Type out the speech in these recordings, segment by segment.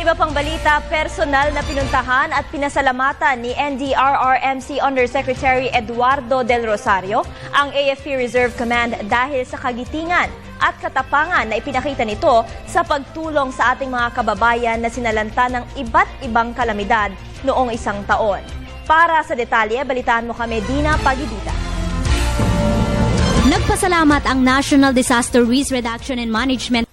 iba pang balita, personal na pinuntahan at pinasalamatan ni NDRRMC Undersecretary Eduardo Del Rosario ang AFP Reserve Command dahil sa kagitingan at katapangan na ipinakita nito sa pagtulong sa ating mga kababayan na sinalanta ng iba't ibang kalamidad noong isang taon. Para sa detalye, balitaan mo kami, Dina Pagidita. Nagpasalamat ang National Disaster Risk Reduction and Management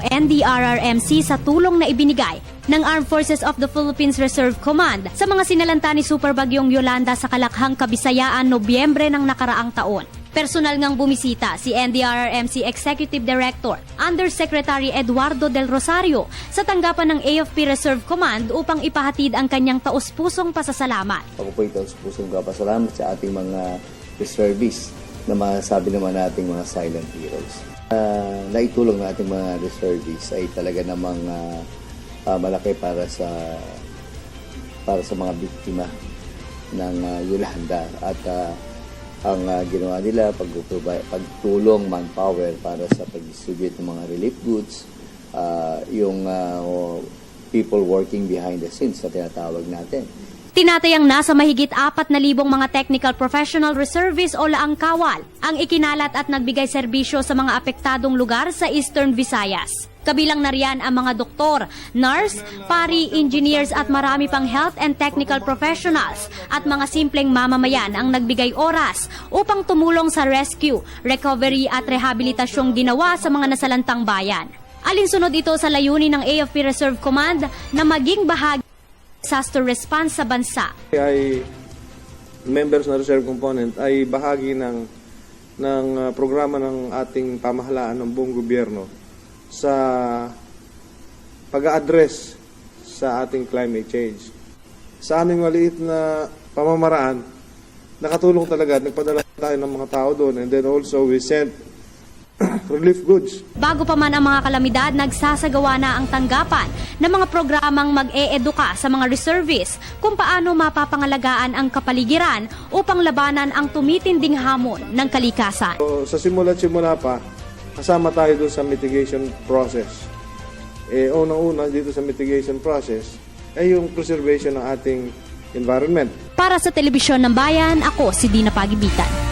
NDRRMC sa tulong na ibinigay ng Armed Forces of the Philippines Reserve Command sa mga sinalanta ni Super Bagyong Yolanda sa Kalakhang, Kabisayaan, Nobyembre ng nakaraang taon. Personal ngang bumisita si NDRRMC Executive Director Undersecretary Eduardo Del Rosario sa tanggapan ng AFP Reserve Command upang ipahatid ang kanyang taus-pusong pasasalamat. Ako po ito taus-pusong pasasalamat sa ating mga reservists na masasabi naman nating mga silent heroes. Naitulong ng ating mga reservists ay talaga namang malaki para sa mga biktima ng Yolanda at ang ginawa nila pagtulong manpower para sa pag-distribute ng mga relief goods, yung people working behind the scenes na tinatawag natin. Tinatayang nasa mahigit 4,000 mga technical professional reservists o laang kawal ang ikinalat at nagbigay serbisyo sa mga apektadong lugar sa Eastern Visayas. Kabilang na riyan ang mga doktor, nurse, pari, engineers at marami pang health and technical professionals at mga simpleng mamamayan ang nagbigay oras upang tumulong sa rescue, recovery at rehabilitasyong ginawa sa mga nasalantang bayan. Alinsunod ito sa layunin ng AFP Reserve Command na maging bahagi disaster response sa bansa. Ay members ng reserve component ay bahagi ng programa ng ating pamahalaan ng buong gobyerno sa pag-a-address sa ating climate change. Sa aming maliit na pamamaraan, nakatulong talaga, nagpadala tayo ng mga tao doon, and then also we sent relief goods. Bago pa man ang mga kalamidad, nagsasagawa na ang tanggapan ng mga programang mag-e-eduka sa mga reservists kung paano mapapangalagaan ang kapaligiran upang labanan ang tumitinding hamon ng kalikasan. So, sa simula pa, kasama tayo doon sa mitigation process. Unang-una dito sa mitigation process ay yung preservation ng ating environment. Para sa Telebisyon ng Bayan, ako si Dina Pagibitan.